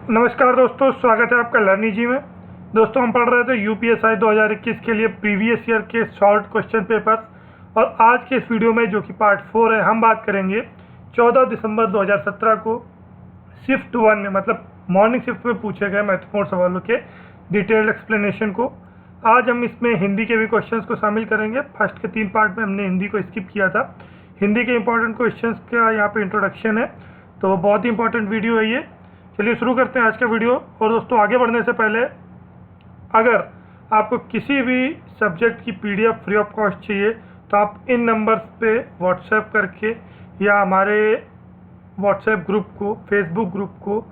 नमस्कार दोस्तों, स्वागत है आपका लर्निंग जी में। दोस्तों, हम पढ़ रहे थे यूपीएसआई 2021 के लिए प्रीवियस ईयर के शॉर्ट क्वेश्चन पेपर्स। और आज के इस वीडियो में, जो कि पार्ट 4 है, हम बात करेंगे 14 दिसंबर 2017 को शिफ्ट 1 में, मतलब मॉर्निंग शिफ्ट में पूछे गए महत्वपूर्ण सवालों के डिटेल्ड एक्सप्लेनेशन को। आज हम इसमें हिंदी के भी क्वेश्चंस को शामिल करेंगे। फर्स्ट के 3 पार्ट में हमने हिंदी को स्किप किया था। हिंदी के इंपॉर्टेंट क्वेश्चंस का यहाँ पे इंट्रोडक्शन है, तो बहुत ही इंपॉर्टेंट वीडियो है ये। चलिए शुरू करते हैं आज का वीडियो। और दोस्तों, आगे बढ़ने से पहले, अगर आपको किसी भी सब्जेक्ट की पीडीएफ फ्री ऑफ कॉस्ट चाहिए तो आप इन नंबर्स पे व्हाट्सएप करके या हमारे व्हाट्सएप ग्रुप को, फेसबुक ग्रुप को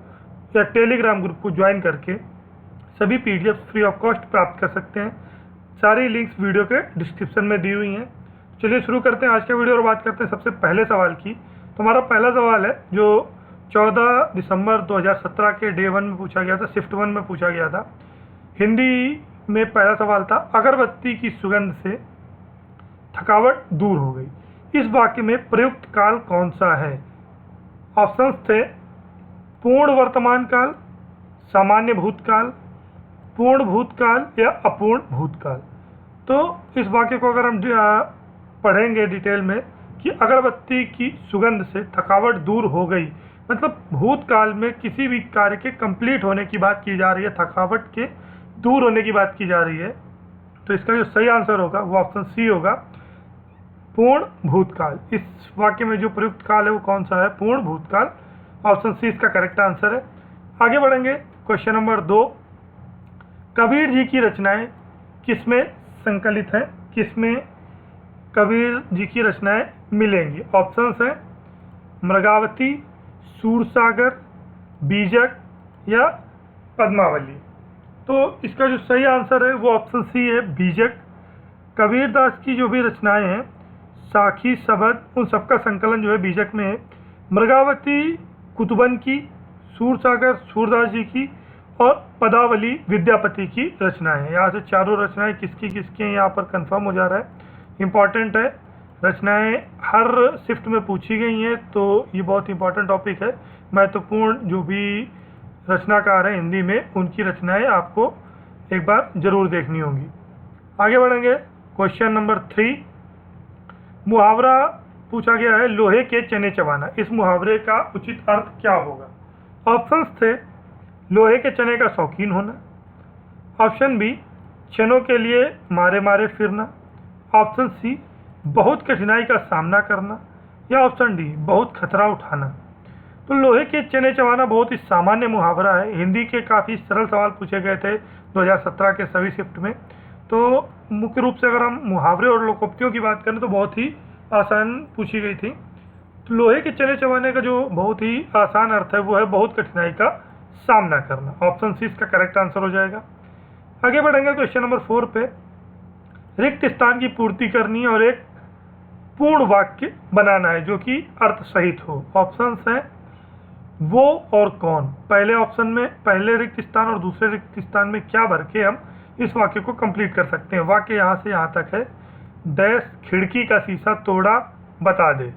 या टेलीग्राम ग्रुप को ज्वाइन करके सभी पीडीएफ फ्री ऑफ कॉस्ट प्राप्त कर सकते हैं। सारी लिंक्स वीडियो के डिस्क्रिप्शन में दी हुई हैं। चलिए शुरू करते हैं आज का वीडियो और बात करते हैं सबसे पहले सवाल की। तो हमारा पहला सवाल है जो 14 दिसंबर 2017 के डे 1 में पूछा गया था, शिफ्ट 1 में पूछा गया था। हिंदी में पहला सवाल था, अगरबत्ती की सुगंध से थकावट दूर हो गई। इस वाक्य में प्रयुक्त काल कौन सा है? ऑप्शंस थे पूर्ण वर्तमान काल, सामान्य भूतकाल, पूर्ण भूतकाल या अपूर्ण भूतकाल। तो इस वाक्य को अगर हम पढ़ेंगे डिटेल में कि अगरबत्ती की सुगंध से थकावट दूर हो गई, मतलब भूतकाल में किसी भी कार्य के कंप्लीट होने की बात की जा रही है, थकावट के दूर होने की बात की जा रही है। तो इसका जो सही आंसर होगा वो ऑप्शन सी होगा, पूर्ण भूतकाल। इस वाक्य में जो प्रयुक्त काल है वो कौन सा है? पूर्ण भूतकाल। ऑप्शन सी इसका करेक्ट आंसर है। आगे बढ़ेंगे, क्वेश्चन नंबर 2। कबीर जी की रचनाएं किसमें संकलित हैं? किसमें कबीर जी की रचनाएं मिलेंगी? ऑप्शंस हैं मृगावती, सूरसागर, बीजक या पद्मावली। तो इसका जो सही आंसर है वो ऑप्शन सी है, बीजक। कबीरदास की जो भी रचनाएं हैं, साखी, शबद, उन सबका संकलन जो है बीजक में है। मृगावती कुतुबन की, सूरसागर सूरदास जी की और पदावली विद्यापति की रचनाएं हैं। यहाँ से चारों रचनाएं किसकी किसकी हैं यहाँ पर कंफर्म हो जा रहा है। इम्पॉर्टेंट है, रचनाएं हर शिफ्ट में पूछी गई हैं, तो ये बहुत इंपॉर्टेंट टॉपिक है। महत्वपूर्ण जो भी रचनाकार हैं हिंदी में, उनकी रचनाएं आपको एक बार जरूर देखनी होंगी। आगे बढ़ेंगे, क्वेश्चन नंबर 3। मुहावरा पूछा गया है, लोहे के चने चबाना। इस मुहावरे का उचित अर्थ क्या होगा? ऑप्शंस थे लोहे के चने का शौकीन होना, ऑप्शन बी चनों के लिए मारे मारे फिरना, ऑप्शन सी बहुत कठिनाई का सामना करना, या ऑप्शन डी बहुत खतरा उठाना। तो लोहे के चने चबाना बहुत ही सामान्य मुहावरा है। हिंदी के काफ़ी सरल सवाल पूछे गए थे 2017 के सभी शिफ्ट में। तो मुख्य रूप से अगर हम मुहावरे और लोकोक्तियों की बात करें तो बहुत ही आसान पूछी गई थी। तो लोहे के चने चबाने का जो बहुत ही आसान अर्थ है वो है बहुत कठिनाई का सामना करना। ऑप्शन सी इसका करेक्ट आंसर हो जाएगा। आगे बढ़ेंगे, क्वेश्चन नंबर 4 पे। रिक्त स्थान की पूर्ति करनी और एक पूर्ण वाक्य बनाना है जो कि अर्थ सहित हो। ऑप्शंस हैं वो और कौन। पहले ऑप्शन में पहले रिक्त स्थान और दूसरे रिक्त स्थान में क्या भर के हम इस वाक्य को कंप्लीट कर सकते हैं। वाक्य यहाँ से यहाँ तक है, डैश खिड़की का शीशा तोड़ा बता दे।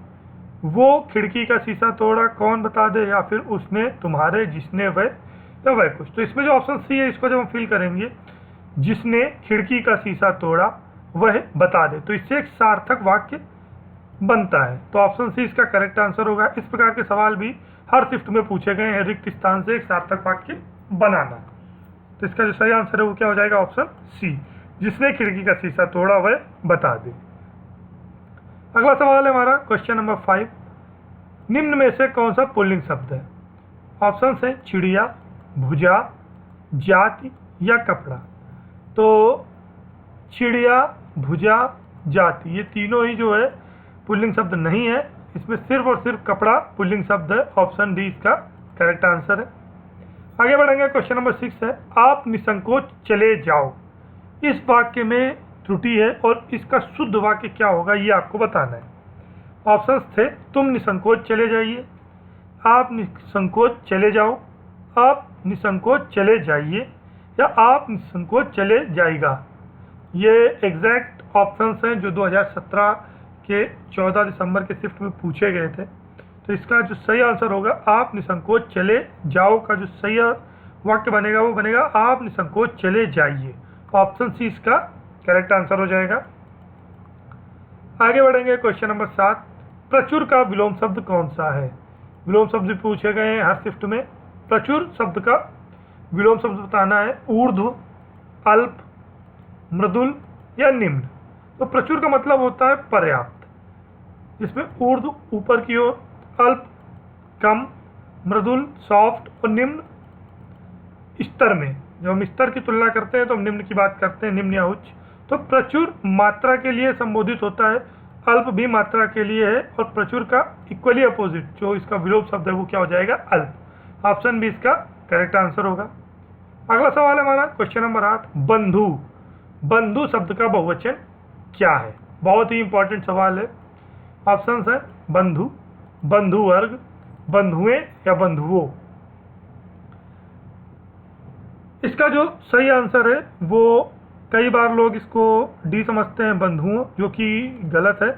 वो खिड़की का शीशा तोड़ा, कौन बता दे, या फिर उसने, तुम्हारे, जिसने, वह, या वह कुछ। तो इसमें जो ऑप्शन सी है, इसको जब हम फिल करेंगे, जिसने खिड़की का शीशा तोड़ा वह बता दे, तो इससे एक सार्थक वाक्य बनता है। तो ऑप्शन सी इसका करेक्ट आंसर होगा। इस प्रकार के सवाल भी हर शिफ्ट में पूछे गए हैं, रिक्त स्थान से एक सार्थक वाक्य बनाना। तो इसका जो सही आंसर है वो क्या हो जाएगा? ऑप्शन सी, जिसने खिड़की का शीशा तोड़ा वह बता दे। अगला सवाल है हमारा क्वेश्चन नंबर 5। निम्न में से कौन सा पुल्लिंग शब्द है? ऑप्शन है चिड़िया, भुजा, जाति या कपड़ा। तो चिड़िया, भुजा, जाति, ये तीनों ही जो है पुल्लिंग शब्द नहीं है। इसमें सिर्फ और सिर्फ कपड़ा पुल्लिंग शब्द है। ऑप्शन डी इसका करेक्ट आंसर है। आगे बढ़ेंगे, क्वेश्चन नंबर 6 है, आप निसंकोच चले जाओ। इस वाक्य में त्रुटि है और इसका शुद्ध वाक्य क्या होगा ये आपको बताना है। ऑप्शंस थे तुम निसंकोच चले जाइए, आप निसंकोच चले जाओ, आप निसंकोच चले जाइए, या आप निसंकोच चले जाएगा। ये एग्जैक्ट ऑप्शंस हैं जो 2017 के 14 दिसंबर के शिफ्ट में पूछे गए थे। तो इसका जो सही आंसर होगा आप निसंकोच चले जाओ का जो सही वाक्य बनेगा वो बनेगा आप निसंकोच चले जाइए। ऑप्शन सी इसका करेक्ट आंसर हो जाएगा। आगे बढ़ेंगे क्वेश्चन नंबर 7। प्रचुर का विलोम शब्द कौन सा है? विलोम शब्द पूछे गए हैं हर शिफ्ट में। प्रचुर शब्द का विलोम शब्द बताना है ऊर्ध्व, अल्प, मृदुल या निम्न। तो प्रचुर का मतलब होता है पर्याप्त, जिसमें ऊर्ध्व ऊपर की ओर, अल्प कम, मृदुल सॉफ्ट और निम्न स्तर में। जब हम स्तर की तुलना करते हैं तो हम निम्न की बात करते हैं, निम्न या उच्च। तो प्रचुर मात्रा के लिए संबोधित होता है, अल्प भी मात्रा के लिए है, और प्रचुर का इक्वली अपोजिट जो इसका विलोम शब्द है वो क्या हो जाएगा? अल्प। ऑप्शन बी इसका करेक्ट आंसर होगा। अगला सवाल है हमारा क्वेश्चन नंबर 8। बंधु, बंधु शब्द का बहुवचन क्या है? बहुत ही इंपॉर्टेंट सवाल है। ऑप्शन है बंधु, बंधु वर्ग, बंधुएं या बंधुओं। इसका जो सही आंसर है वो कई बार लोग इसको डी समझते हैं बंधुओं, जो कि गलत है।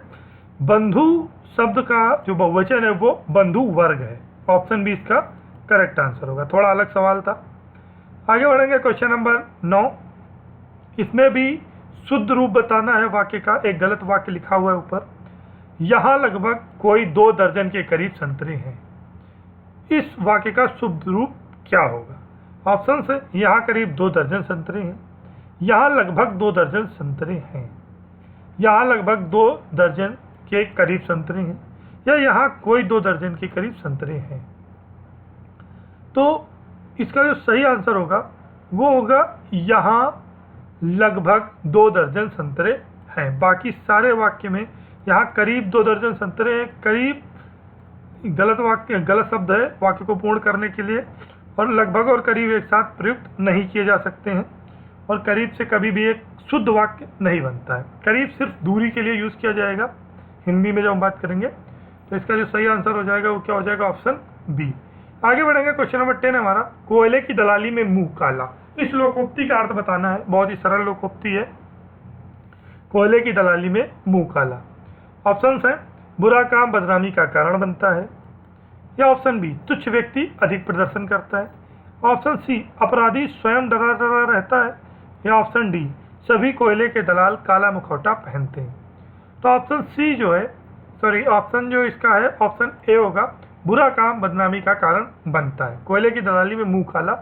बंधु शब्द का जो बहुवचन है वो बंधु वर्ग है। ऑप्शन बी इसका करेक्ट आंसर होगा। थोड़ा अलग सवाल था। आगे बढ़ेंगे क्वेश्चन नंबर 9। इसमें भी शुद्ध रूप बताना है वाक्य का। एक गलत वाक्य लिखा हुआ है ऊपर, यहाँ लगभग कोई 2 दर्जन के करीब संतरे हैं। इस वाक्य का शुद्ध रूप क्या होगा? ऑप्शन है यहाँ करीब 2 दर्जन संतरे हैं, यहाँ लगभग 2 दर्जन संतरे हैं, यहाँ लगभग 2 दर्जन के करीब संतरे हैं, या यहाँ कोई 2 दर्जन के करीब संतरे हैं। तो इसका जो सही आंसर होगा वो होगा यहाँ लगभग 2 दर्जन संतरे हैं। बाकी सारे वाक्य में यहाँ करीब 2 दर्जन संतरे हैं। करीब गलत वाक्य, गलत शब्द है वाक्य को पूर्ण करने के लिए, और लगभग और करीब एक साथ प्रयुक्त नहीं किए जा सकते हैं, और करीब से कभी भी एक शुद्ध वाक्य नहीं बनता है। करीब सिर्फ दूरी के लिए यूज़ किया जाएगा हिंदी में जब हम बात करेंगे। तो इसका जो सही आंसर हो जाएगा वो क्या हो जाएगा? Option B. आगे बढ़ेंगे क्वेश्चन नंबर 10 हमारा। कोयले की दलाली में मुंह काला। इस लोकोक्ति का अर्थ बताना है। बहुत ही सरल लोकोक्ति है, कोयले की दलाली में मुंह काला। ऑप्शन है बुरा काम बदनामी का कारण बनता है, या ऑप्शन बी तुच्छ व्यक्ति अधिक प्रदर्शन करता है, ऑप्शन सी अपराधी स्वयं डरा डरा रहता है, या ऑप्शन डी सभी कोयले के दलाल काला मुखौटा पहनते हैं। तो ऑप्शन सी जो है, ऑप्शन जो इसका है ऑप्शन ए होगा, बुरा काम बदनामी का कारण बनता है। कोयले की दलाली में मुंह काला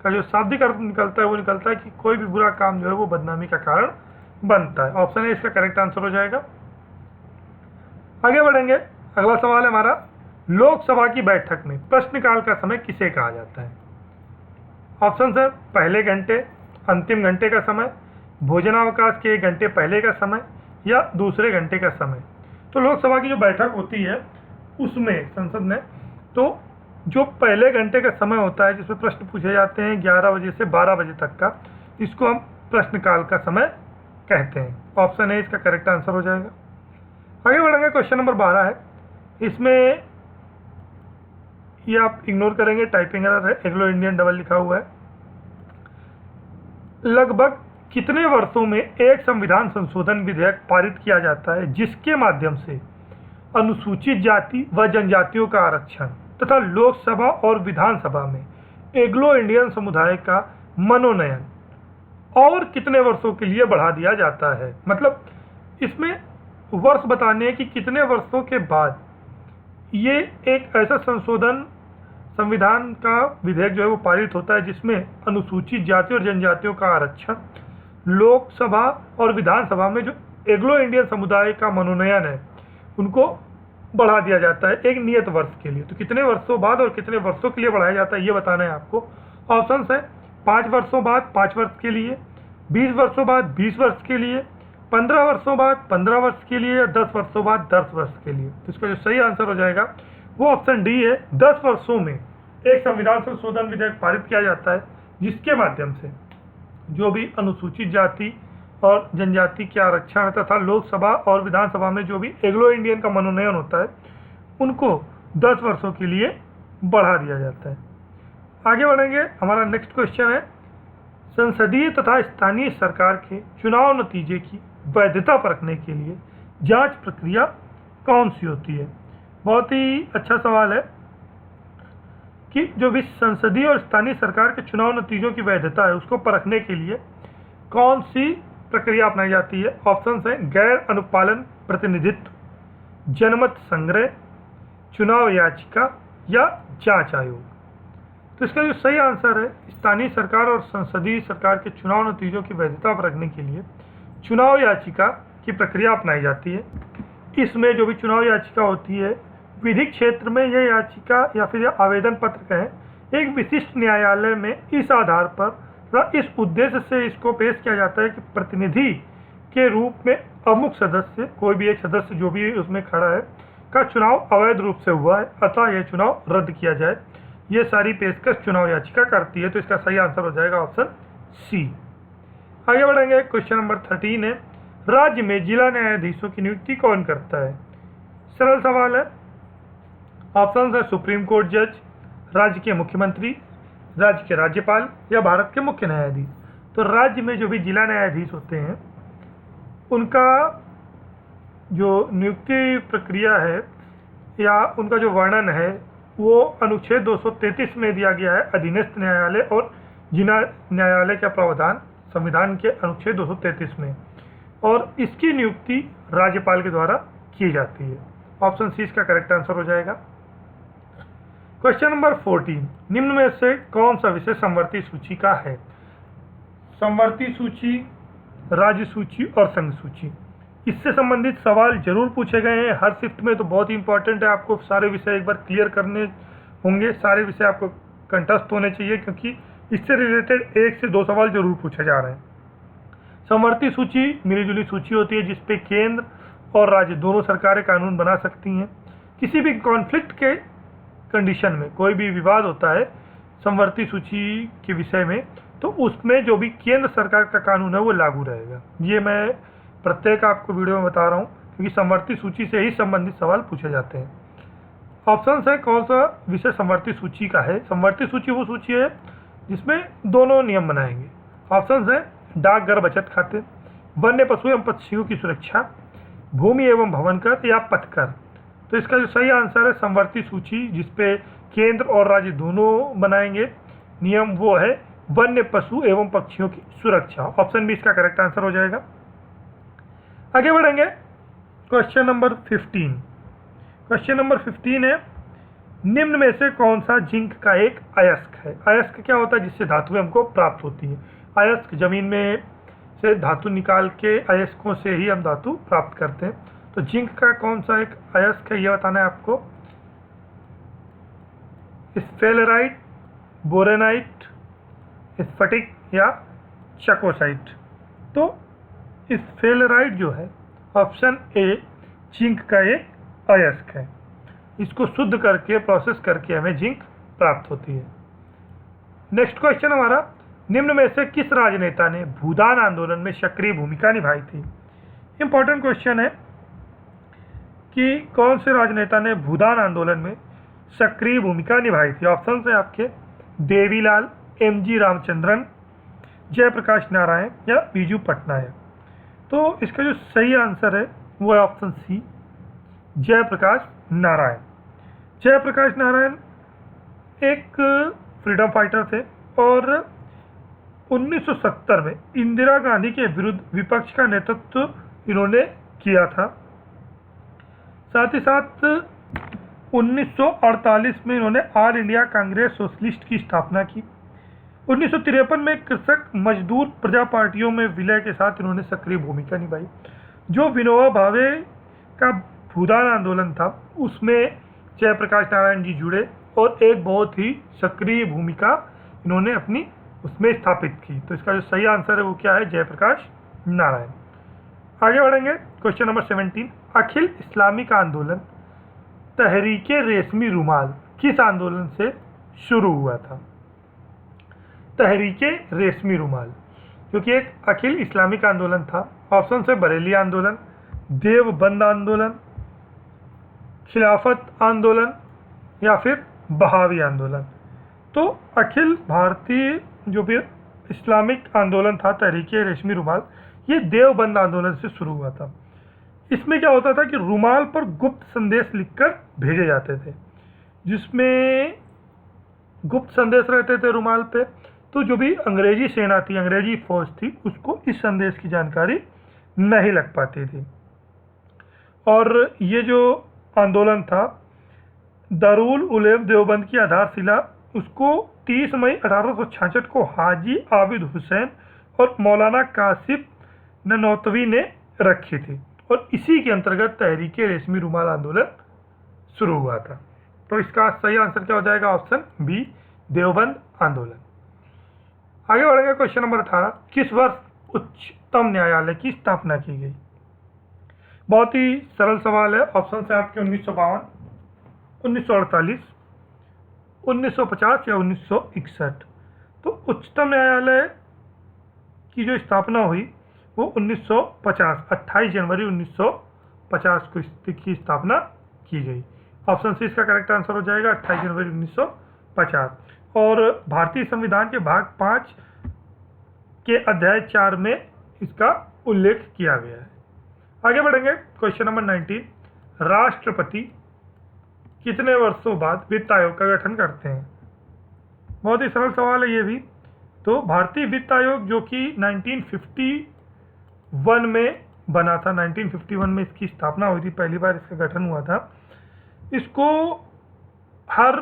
का जो शाब्दिक अर्थ निकलता है वो निकलता है कि कोई भी बुरा काम जो है वो बदनामी का कारण बनता है। ऑप्शन ए इसका करेक्ट आंसर हो जाएगा। आगे बढ़ेंगे। अगला सवाल है हमारा, लोकसभा की बैठक में प्रश्नकाल का समय किसे कहा जाता है? ऑप्शन है पहले घंटे, अंतिम घंटे का समय, भोजनावकाश के 1 घंटे पहले का समय, या दूसरे घंटे का समय। तो लोकसभा की जो बैठक होती है उसमें संसद में, तो जो पहले घंटे का समय होता है जिसमें प्रश्न पूछे जाते हैं 11 बजे से 12 बजे तक का, इसको हम प्रश्नकाल का समय कहते हैं। ऑप्शन ए इसका करेक्ट आंसर हो जाएगा। आगे बढ़ेंगे। क्वेश्चन नंबर 12 है। इसमें ये आप इग्नोर करेंगे, टाइपिंग एरर है, एंग्लो इंडियन डबल लिखा हुआ है। लगभग कितने वर्षों में एक संविधान संशोधन विधेयक पारित किया जाता है जिसके माध्यम से अनुसूचित जाति व जनजातियों का आरक्षण तथा लोकसभा और विधानसभा में एंग्लो इंडियन समुदाय का मनोनयन और कितने वर्षों के लिए बढ़ा दिया जाता है? मतलब इसमें वर्ष बताने हैं कि कितने वर्षों के बाद ये एक ऐसा संशोधन संविधान का विधेयक जो है वो पारित होता है जिसमें अनुसूचित जाति और जनजातियों का आरक्षण लोकसभा और विधानसभा में जो एंग्लो इंडियन समुदाय का मनोनयन है उनको बढ़ा दिया जाता है एक नियत वर्ष के लिए। तो कितने वर्षों बाद और कितने वर्षों के लिए बढ़ाया जाता है ये बताना है आपको। ऑप्शन है 5 वर्षों बाद 5 वर्ष के लिए, 20 वर्षों बाद 20 वर्ष के लिए, 15 वर्षों बाद 15 वर्ष के लिए, या 10 वर्षों बाद 10 वर्ष के लिए। तो इसका जो सही आंसर हो जाएगा वो ऑप्शन डी है। 10 वर्षों में एक संविधान संशोधन विधेयक पारित किया जाता है जिसके माध्यम से जो भी अनुसूचित जाति और जनजाति के आरक्षण तथा लोकसभा और विधानसभा में जो भी एंग्लो इंडियन का मनोनयन होता है उनको 10 वर्षों के लिए बढ़ा दिया जाता है। आगे बढ़ेंगे। हमारा नेक्स्ट क्वेश्चन है, संसदीय तथा स्थानीय सरकार के चुनाव नतीजे की वैधता परखने के लिए जांच प्रक्रिया कौन सी होती है? बहुत ही अच्छा सवाल है कि जो भी संसदीय और स्थानीय सरकार के चुनाव नतीजों की वैधता है उसको परखने के लिए कौन सी प्रक्रिया अपनाई जाती है। ऑप्शंस हैं गैर अनुपालन प्रतिनिधित्व, जनमत संग्रह, चुनाव याचिका या जांच आयोग। तो इसका जो सही आंसर है, स्थानीय सरकार और संसदीय सरकार के चुनाव नतीजों की वैधता परखने के लिए चुनाव याचिका की प्रक्रिया अपनाई जाती है। इसमें जो भी चुनाव याचिका होती है, विधिक क्षेत्र में यह याचिका या फिर आवेदन पत्र कहें, एक विशिष्ट न्यायालय में इस आधार पर इस उद्देश्य से इसको पेश किया जाता है कि प्रतिनिधि के रूप में अमुक सदस्य, कोई भी एक सदस्य जो भी उसमें खड़ा है, का चुनाव अवैध रूप से हुआ है, अतः यह चुनाव रद्द किया जाए। ये सारी पेशकश चुनाव याचिका करती है। तो इसका सही आंसर हो जाएगा ऑप्शन सी। आगे बढ़ेंगे। क्वेश्चन नंबर 13 है, राज्य में जिला न्यायाधीशों की नियुक्ति कौन करता है। सरल सवाल है। ऑप्शन है सुप्रीम कोर्ट जज, राज्य के मुख्यमंत्री, राज्य के राज्यपाल या भारत के मुख्य न्यायाधीश। तो राज्य में जो भी जिला न्यायाधीश होते हैं उनका जो नियुक्ति प्रक्रिया है या उनका जो वर्णन है वो अनुच्छेद 233 में दिया गया है। अधीनस्थ न्यायालय और जिला न्यायालय का प्रावधान संविधान के अनुच्छेद 233 में, और इसकी नियुक्ति राज्यपाल के द्वारा की जाती है। ऑप्शन सी इसका करेक्ट आंसर हो जाएगा। क्वेश्चन नंबर 14, निम्न में से कौन सा विषय समवर्ती सूची का है। समवर्ती सूची, राज्य सूची और संघ सूची, इससे संबंधित सवाल जरूर पूछे गए हैं हर शिफ्ट में। तो बहुत ही इंपॉर्टेंट है, आपको सारे विषय एक बार क्लियर करने होंगे, सारे विषय आपको कंठस्थ होने चाहिए, क्योंकि इससे रिलेटेड 1 से 2 सवाल जरूर पूछे जा रहे हैं। समवर्ती सूची मिलीजुली सूची होती है जिसपे केंद्र और राज्य दोनों सरकारें कानून बना सकती हैं। किसी भी कॉन्फ्लिक्ट के कंडीशन में कोई भी विवाद होता है समवर्ती सूची के विषय में, तो उसमें जो भी केंद्र सरकार का कानून है वो लागू रहेगा। ये मैं प्रत्येक आपको वीडियो में बता रहा हूँ, क्योंकि समवर्ती सूची से ही संबंधित सवाल पूछे जाते हैं। ऑप्शन है कौन सा विषय समवर्ती सूची का है। समवर्ती सूची वो सूची है जिसमें दोनों नियम बनाएंगे। ऑप्शन है डाकघर बचत खाते, वन्य पशु एवं पक्षियों की सुरक्षा, भूमि एवं भवन कर या पथकर। तो इसका जो सही आंसर है समवर्ती सूची जिसपे केंद्र और राज्य दोनों बनाएंगे नियम, वो है वन्य पशु एवं पक्षियों की सुरक्षा। ऑप्शन बी इसका करेक्ट आंसर हो जाएगा। आगे बढ़ेंगे। Question number 15। क्वेश्चन नंबर 15 है, निम्न में से कौन सा जिंक का एक अयस्क है। अयस्क क्या होता है, जिससे धातुएं हमको प्राप्त होती हैं। अयस्क जमीन में से धातु निकाल के अयस्कों से ही हम धातु प्राप्त करते हैं। तो जिंक का कौन सा एक अयस्क है ये बताना है आपको। स्फेलेराइट, बोरेनाइट, स्फटिक या चकोसाइट। तो स्फेलेराइट जो है ऑप्शन ए जिंक का एक अयस्क है। इसको शुद्ध करके प्रोसेस करके हमें जिंक प्राप्त होती है। नेक्स्ट क्वेश्चन हमारा, निम्न में से किस राजनेता ने भूदान आंदोलन में सक्रिय भूमिका निभाई थी। इंपॉर्टेंट क्वेश्चन है कि कौन से राजनेता ने भूदान आंदोलन में सक्रिय भूमिका निभाई थी। ऑप्शन है आपके देवीलाल, एम.जी. रामचंद्रन, जयप्रकाश नारायण या बीजू पटनायक। तो इसका जो सही आंसर है वो है ऑप्शन सी जयप्रकाश नारायण। जयप्रकाश नारायण एक फ्रीडम फाइटर थे और 1970 में इंदिरा गांधी के विरुद्ध विपक्ष का नेतृत्व इन्होंने किया था। साथ ही साथ 1948 में इन्होंने ऑल इंडिया कांग्रेस सोशलिस्ट की स्थापना की। 1953 में कृषक मजदूर प्रजा पार्टियों में विलय के साथ इन्होंने सक्रिय भूमिका निभाई। जो विनोबा भावे का भूदान आंदोलन था उसमें जयप्रकाश नारायण जी जुड़े और एक बहुत ही सक्रिय भूमिका इन्होंने अपनी उसमें स्थापित की। तो इसका जो सही आंसर है वो क्या है, जयप्रकाश नारायण। आगे बढ़ेंगे। क्वेश्चन नंबर 17, अखिल इस्लामिक आंदोलन तहरीके रेशमी रुमाल किस आंदोलन से शुरू हुआ था। तहरीके रेशमी रुमाल क्योंकि एक अखिल इस्लामिक आंदोलन था। ऑप्शन से बरेली आंदोलन, देवबंद आंदोलन, खिलाफत आंदोलन या फिर बहावी आंदोलन। तो अखिल भारतीय जो भी इस्लामिक आंदोलन था तहरीके रेशमी रुमाल, ये देवबंद आंदोलन से शुरू हुआ था। इसमें क्या होता था कि रुमाल पर गुप्त संदेश लिखकर भेजे जाते थे, जिसमें गुप्त संदेश रहते थे रुमाल पे। तो जो भी अंग्रेजी सेना थी, अंग्रेजी फौज थी, उसको इस संदेश की जानकारी नहीं लग पाती थी। और ये जो आंदोलन था, दारुल उलूम देवबंद की आधारशिला उसको 30 मई 1866 को हाजी आबिद हुसैन और मौलाना कासिफ ननौतवी ने रखी थी, और इसी के अंतर्गत तहरीके रेशमी रुमाल आंदोलन शुरू हुआ था। तो इसका सही आंसर क्या हो जाएगा? ऑप्शन बी, देवबंद आंदोलन। आगे बढ़ेंगे। क्वेश्चन नंबर 18, किस वर्ष उच्चतम न्यायालय की स्थापना की गई? बहुत ही सरल सवाल है। ऑप्शन है आपके 1952, 1948, 1950 या 1961। तो उच्चतम न्यायालय की जो स्थापना हुई वो 1950, 28 जनवरी 1950 को इसकी स्थापना की गई। ऑप्शन सी इसका करेक्ट आंसर हो जाएगा, 28 जनवरी 1950। और भारतीय संविधान के भाग 5 के अध्याय 4 में इसका उल्लेख किया गया है। आगे बढ़ेंगे। क्वेश्चन नंबर 19, राष्ट्रपति कितने वर्षों बाद वित्त आयोग का गठन करते हैं? बहुत ही सरल सवाल है ये भी। तो भारतीय वित्त आयोग जो कि 1951 में बना था, 1951 में इसकी स्थापना हुई थी, पहली बार इसका गठन हुआ था। इसको हर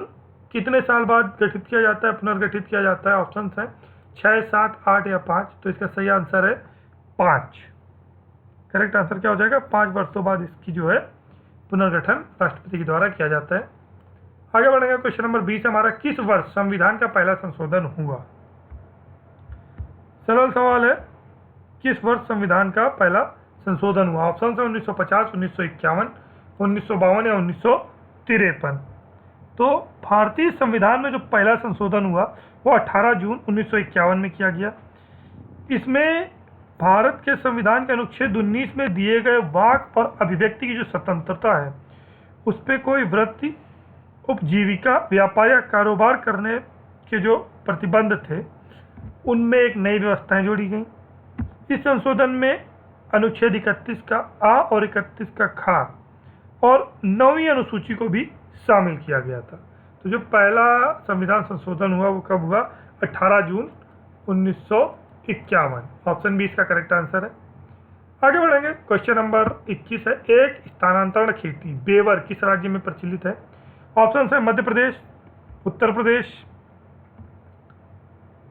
कितने साल बाद गठित किया जाता है, पुनर्गठित किया जाता है? ऑप्शन है 6, 7, 8 या 5। तो इसका सही आंसर है 5। करेक्ट आंसर क्या हो जाएगा? 5 वर्षों बाद इसकी जो है पुनर्गठन राष्ट्रपति के द्वारा किया जाता है। आगे बढ़ेंगे। क्वेश्चन नंबर 20 हमारा, किस वर्ष संविधान का पहला संशोधन हुआ? सरल सवाल है, किस वर्ष संविधान का पहला संशोधन हुआ? ऑप्शन है 1950, 1951, 1952 या 1953। तो भारतीय संविधान में जो पहला संशोधन हुआ वो 18 जून 1951 में किया गया। इसमें भारत के संविधान के अनुच्छेद 19 में दिए गए वाक और अभिव्यक्ति की जो स्वतंत्रता है, उस पर कोई वृत्ति, उपजीविका, व्यापार या कारोबार करने के जो प्रतिबंध थे, उनमें एक नई व्यवस्थाएं जोड़ी गई। इस संशोधन में अनुच्छेद 31 का आ और 31 का खा और 9वीं अनुसूची को भी शामिल किया गया था। तो जो पहला संविधान संशोधन हुआ वो कब हुआ? 18 जून 1951। ऑप्शन बी इसका करेक्ट आंसर है। आगे बढ़ेंगे। क्वेश्चन नंबर 21 है, एक स्थानांतरण खेती बेवर किस राज्य में प्रचलित है? ऑप्शन है मध्य प्रदेश, उत्तर प्रदेश,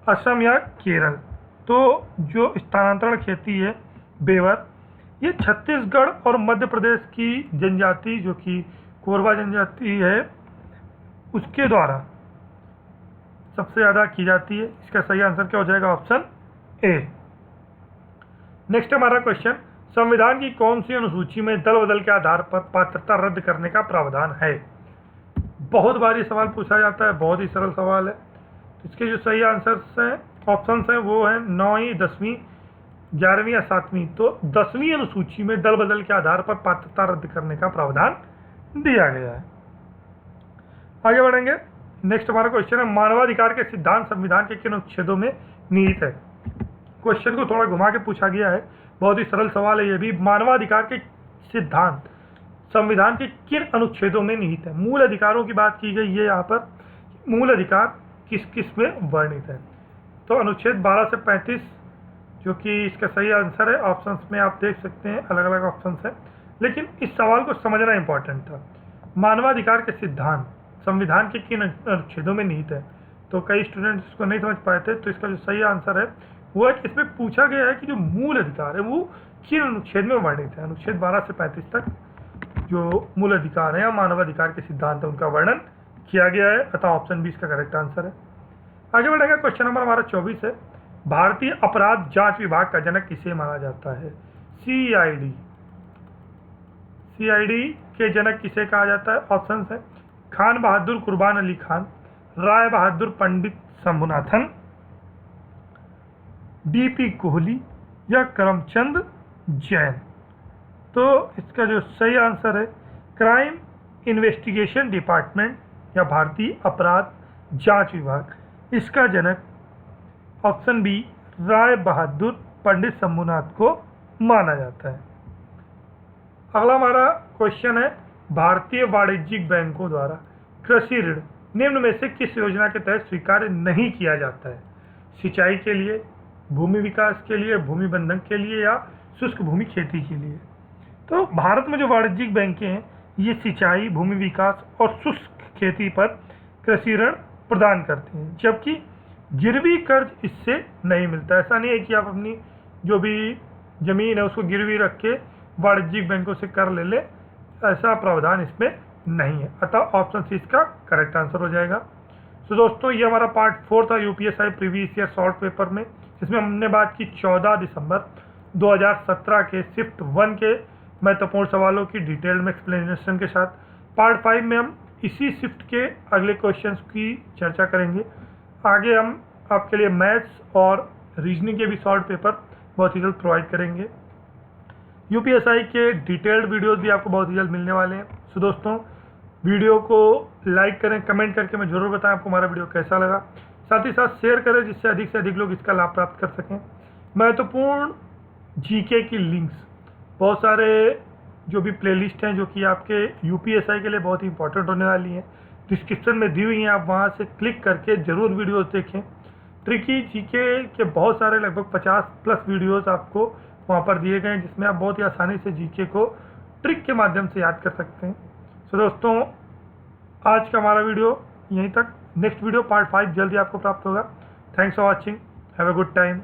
असम या केरल। तो जो स्थानांतरण खेती है बेवर, ये छत्तीसगढ़ और मध्य प्रदेश की जनजाति जो कि कोरबा जनजाति है उसके द्वारा सबसे ज़्यादा की जाती है। इसका सही आंसर क्या हो जाएगा? Option A. नेक्स्ट हमारा क्वेश्चन, संविधान की कौन सी अनुसूची में दल बदल के आधार पर पात्रता रद्द करने का प्रावधान है? बहुत बार ये सवाल पूछा जाता है, बहुत ही सरल सवाल है। तो इसके जो सही आंसर्स हैं, ऑप्शंस हैं, वो हैं 9वीं, 10वीं, 11वीं या 7वीं। तो 10वीं अनुसूची में दल बदल के आधार पर पात्रता रद्द करने का प्रावधान दिया गया है। आगे बढ़ेंगे। नेक्स्ट हमारा क्वेश्चन है, मानवाधिकार के सिद्धांत संविधान के किन अनुच्छेदों में निहित है? क्वेश्चन को थोड़ा घुमा के पूछा गया है, बहुत ही सरल सवाल है ये भी। मानवाधिकार के सिद्धांत संविधान के किन अनुच्छेदों में निहित है? मूल अधिकारों की बात की गई है यहाँ पर। मूल अधिकार किस किस में वर्णित है? तो अनुच्छेद 12 से 35 जो कि इसका सही आंसर है। ऑप्शंस में आप देख सकते हैं अलग अलग ऑप्शंस हैं, लेकिन इस सवाल को समझना इंपॉर्टेंट था। मानवाधिकार के सिद्धांत संविधान के किन अनुच्छेदों में निहित है? तो कई स्टूडेंट्स इसको नहीं समझ पाए थे। तो इसका जो सही आंसर है वो है कि इसमें पूछा गया है कि जो मूल अधिकार है वो किन अनुच्छेद में वर्णित है। अनुच्छेद 12 से 35 तक जो मूल अधिकार है या मानवाधिकार के सिद्धांत है उनका वर्णन किया गया है, अतः ऑप्शन बी इसका करेक्ट आंसर है। आगे बढ़ेगा। क्वेश्चन नंबर हमारा 24 है, भारतीय अपराध जांच विभाग का जनक किसे माना जाता है? सीआईडी। सीआईडी के जनक किसे कहा जाता है? ऑप्शन है खान बहादुर कुर्बान अली खान, राय बहादुर पंडित शंभुनाथन, डीपी कोहली या करमचंद जैन। तो इसका जो सही आंसर है क्राइम इन्वेस्टिगेशन डिपार्टमेंट या भारतीय अपराध जांच विभाग, इसका जनक ऑप्शन बी राय बहादुर पंडित शंभुनाथ को माना जाता है। अगला हमारा क्वेश्चन है, भारतीय वाणिज्यिक बैंकों द्वारा कृषि ऋण निम्न में से किस योजना के तहत स्वीकार नहीं किया जाता है? सिंचाई के लिए, भूमि विकास के लिए, भूमि बंधन के लिए या शुष्क भूमि खेती के लिए? तो भारत में जो वाणिज्यिक बैंकें हैं ये सिंचाई, भूमि विकास और शुष्क खेती पर कृषि ऋण प्रदान करती हैं, जबकि गिरवी कर्ज इससे नहीं मिलता। ऐसा नहीं है कि आप अपनी जो भी जमीन है उसको गिरवी रख के वाणिज्यिक बैंकों से कर ले, ऐसा प्रावधान इसमें नहीं है। अतः ऑप्शन सी इसका करेक्ट आंसर हो जाएगा। तो दोस्तों ये हमारा पार्ट 4 था UPSI previous year short paper में, जिसमें हमने बात की 14 दिसंबर 2017 के शिफ्ट 1 के महत्वपूर्ण सवालों की डिटेल में एक्सप्लेनेशन के साथ। पार्ट 5 में हम इसी शिफ्ट के अगले क्वेश्चंस की चर्चा करेंगे। आगे हम आपके लिए मैथ्स और रीजनिंग के भी शॉर्ट पेपर बहुत ही जल्द प्रोवाइड करेंगे। यूपीएसआई के डिटेल्ड वीडियोस भी आपको बहुत ही जल्द मिलने वाले हैं। सो दोस्तों वीडियो को लाइक करें, कमेंट करके मैं ज़रूर बताएं आपको हमारा वीडियो कैसा लगा। साथ ही साथ शेयर करें जिससे अधिक से अधिक लोग इसका लाभ प्राप्त कर सकें। महत्वपूर्ण जीके की लिंक्स, बहुत सारे जो भी प्लेलिस्ट हैं जो कि आपके यूपीएसआई के लिए बहुत ही इंपॉर्टेंट होने वाली हैं, डिस्क्रिप्शन में दी हुई हैं, आप वहाँ से क्लिक करके ज़रूर वीडियोस देखें। ट्रिकी जीके के बहुत सारे लगभग 50+ वीडियोस आपको वहाँ पर दिए गए हैं, जिसमें आप बहुत ही आसानी से जीके को ट्रिक के माध्यम से याद कर सकते हैं। सो दोस्तों आज का हमारा वीडियो यहीं तक। नेक्स्ट वीडियो पार्ट 5 जल्दी आपको प्राप्त होगा। Thanks for watching, have a good time.